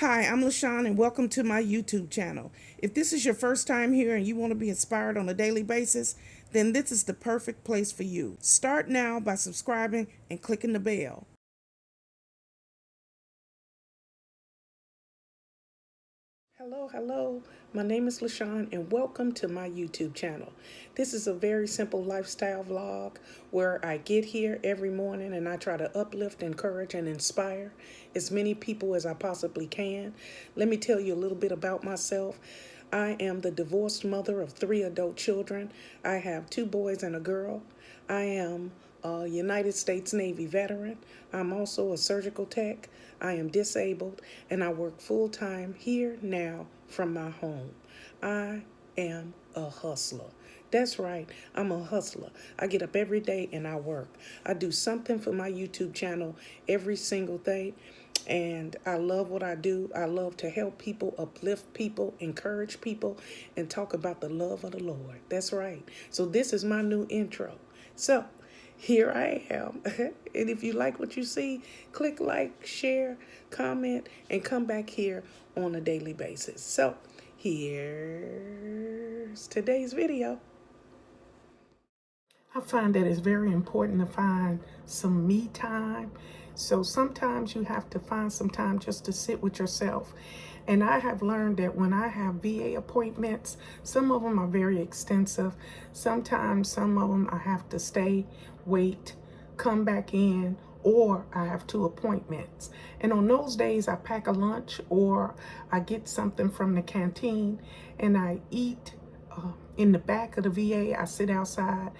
Hi, I'm Lashon and welcome to my YouTube channel. If this is your first time here and you want to be inspired on a daily basis, then this is the perfect place for you. Start now by subscribing and clicking the bell. Hello. My name is Lashon and welcome to my YouTube channel. This is a very simple lifestyle vlog where I get here every morning and I try to uplift, encourage, and inspire as many people as I possibly can. Let me tell you a little bit about myself. I am the divorced mother of 3 adult children. I have 2 boys and a girl. I am a United States Navy veteran. I'm also a surgical tech. I am disabled and I work full-time here now from my home. I am a hustler. That's right, I'm a hustler. I get up every day and I work. I do something for my YouTube channel every single day. And I love what I do. I love to help people, uplift people, encourage people, and talk about the love of the Lord. That's right. So this is my new intro. So here I am. And if you like what you see, click like, share, comment, and come back here on a daily basis. So here's today's video. I find that it's very important to find some me time. So sometimes you have to find some time just to sit with yourself. And I have learned that when I have VA appointments, some of them are very extensive. Sometimes some of them I have to stay, wait, come back in, or I have 2 appointments. And on those days, I pack a lunch or I get something from the canteen and I eat in the back of the VA. I sit outside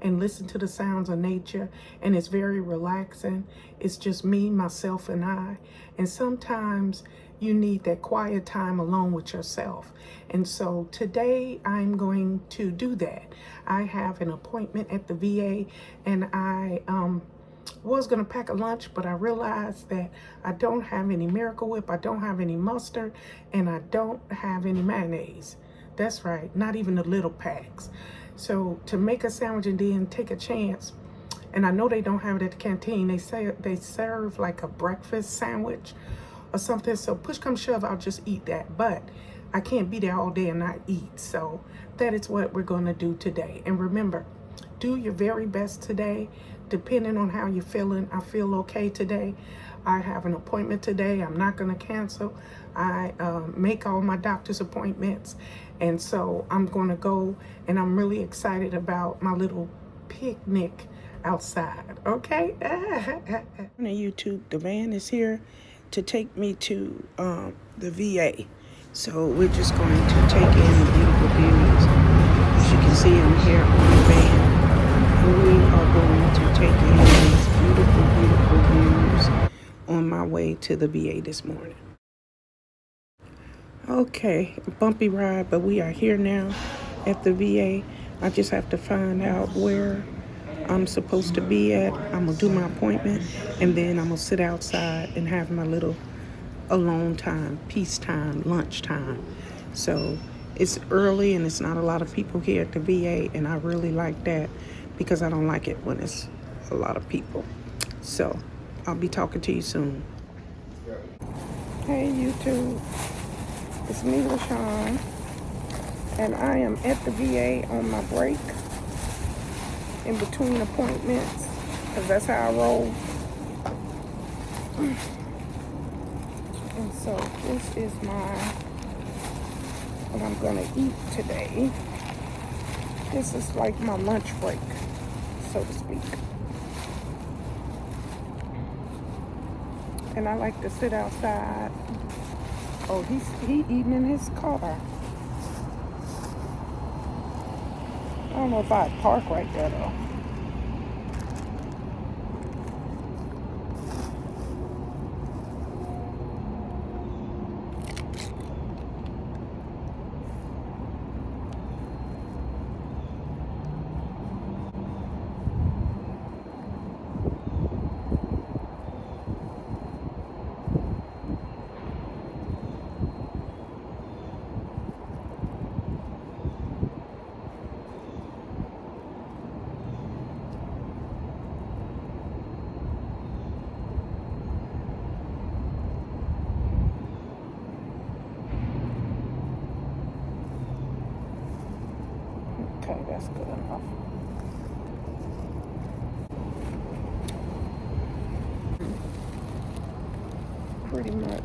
and listen to the sounds of nature, and it's very relaxing. It's just me, myself, and I. And sometimes you need that quiet time alone with yourself. And so today I'm going to do that. I have an appointment at the VA, and I was gonna pack a lunch, but I realized that I don't have any Miracle Whip, I don't have any mustard, and I don't have any mayonnaise. That's right, not even the little packs. So to make a sandwich and then take a chance, and I know they don't have it at the canteen. They say they serve like a breakfast sandwich or something. So push come shove, I'll just eat that. But I can't be there all day and not eat. So that is what we're gonna do today. And remember, do your very best today, depending on how you're feeling. I feel okay today. I have an appointment today. I'm not gonna cancel. I make all my doctor's appointments. And so I'm gonna go, and I'm really excited about my little picnic outside, okay? On YouTube, the van is here to take me to the VA. So we're just going to take in the beautiful views. As you can see, I'm here on the van. And we are going to take in these beautiful views on my way to the VA this morning. Okay, a bumpy ride, but we are here now at the VA. I just have to find out where I'm supposed to be at. I'm gonna do my appointment, and then I'm gonna sit outside and have my little alone time, peace time, lunch time. So it's early and it's not a lot of people here at the VA, and I really like that because I don't like it when it's a lot of people. So I'll be talking to you soon. Hey YouTube, it's me, Lashon, and I am at the VA on my break in between appointments, because that's how I roll. And so this is what I'm gonna eat today. This is like my lunch break, so to speak. And I like to sit outside. Oh, he eating in his car. I don't know if I'd park right there though. Okay, that's good enough. Pretty much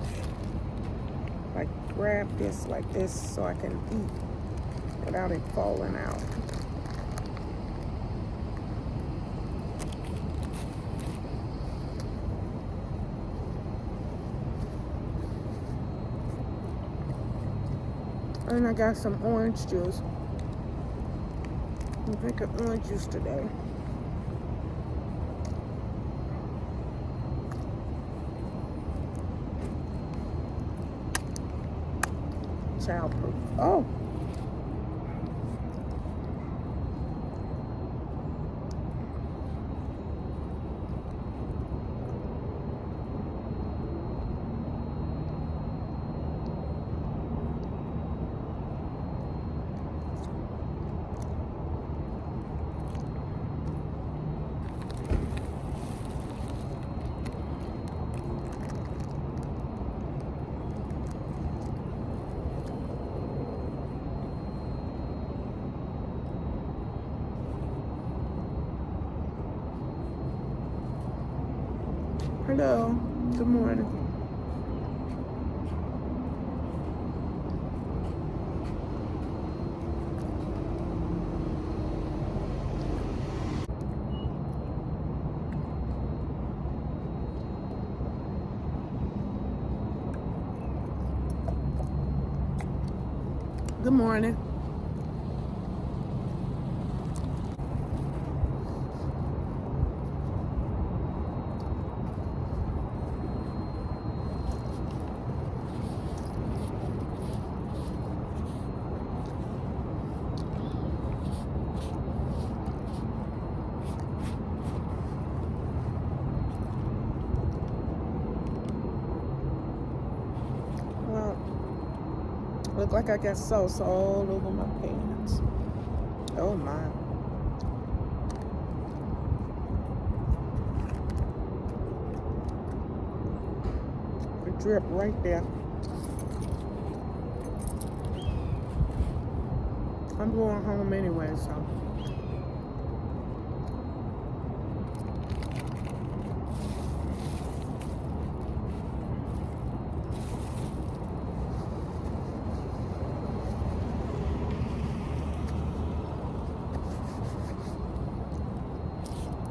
like grab this like this so I can eat without it falling out. And I got some orange juice. I'm drinking orange juice today. Childproof. Oh. Hello. Good morning. Good morning. Well, look like I got sauce all over my pants. Oh my. It dripped right there. I'm going home anyway, so.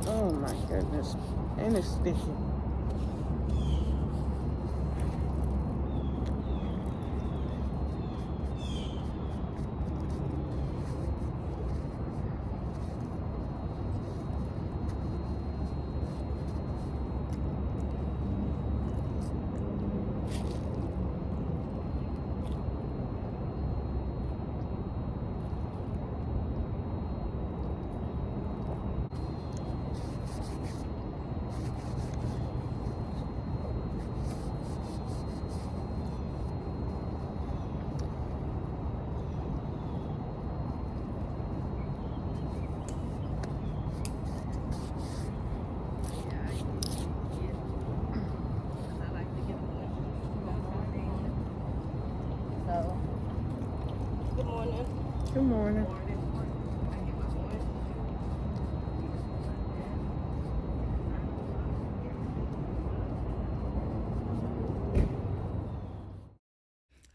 Oh my goodness. And it's sticky. Good morning. Good morning.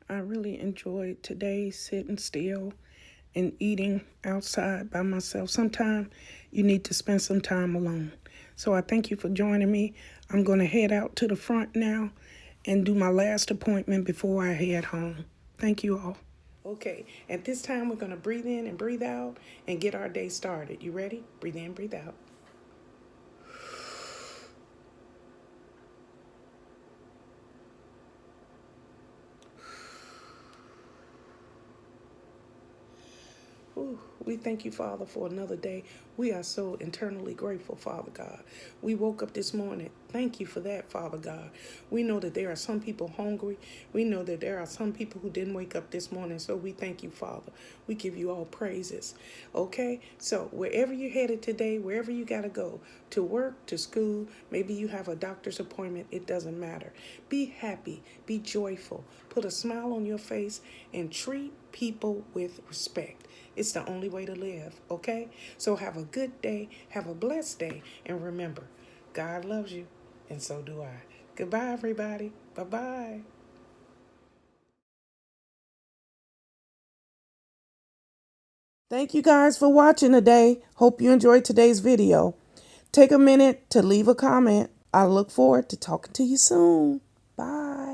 I really enjoyed today sitting still and eating outside by myself. Sometimes you need to spend some time alone. So I thank you for joining me. I'm going to head out to the front now and do my last appointment before I head home. Thank you all. Okay, at this time we're going to breathe in and breathe out and get our day started. You ready? Breathe in, breathe out. Ooh, we thank you, Father, for another day. We are so internally grateful, Father God. We woke up this morning Thank you for that, Father God. We know that there are some people hungry. We know that there are some people who didn't wake up this morning. So we thank you, Father. We give you all praises. Okay? So wherever you're headed today, wherever you got to go, to work, to school, maybe you have a doctor's appointment, it doesn't matter. Be happy. Be joyful. Put a smile on your face and treat people with respect. It's the only way to live, okay? So have a good day, have a blessed day, and remember, God loves you, and so do I. Goodbye, everybody. Bye-bye. Thank you guys for watching today. Hope you enjoyed today's video. Take a minute to leave a comment. I look forward to talking to you soon. Bye.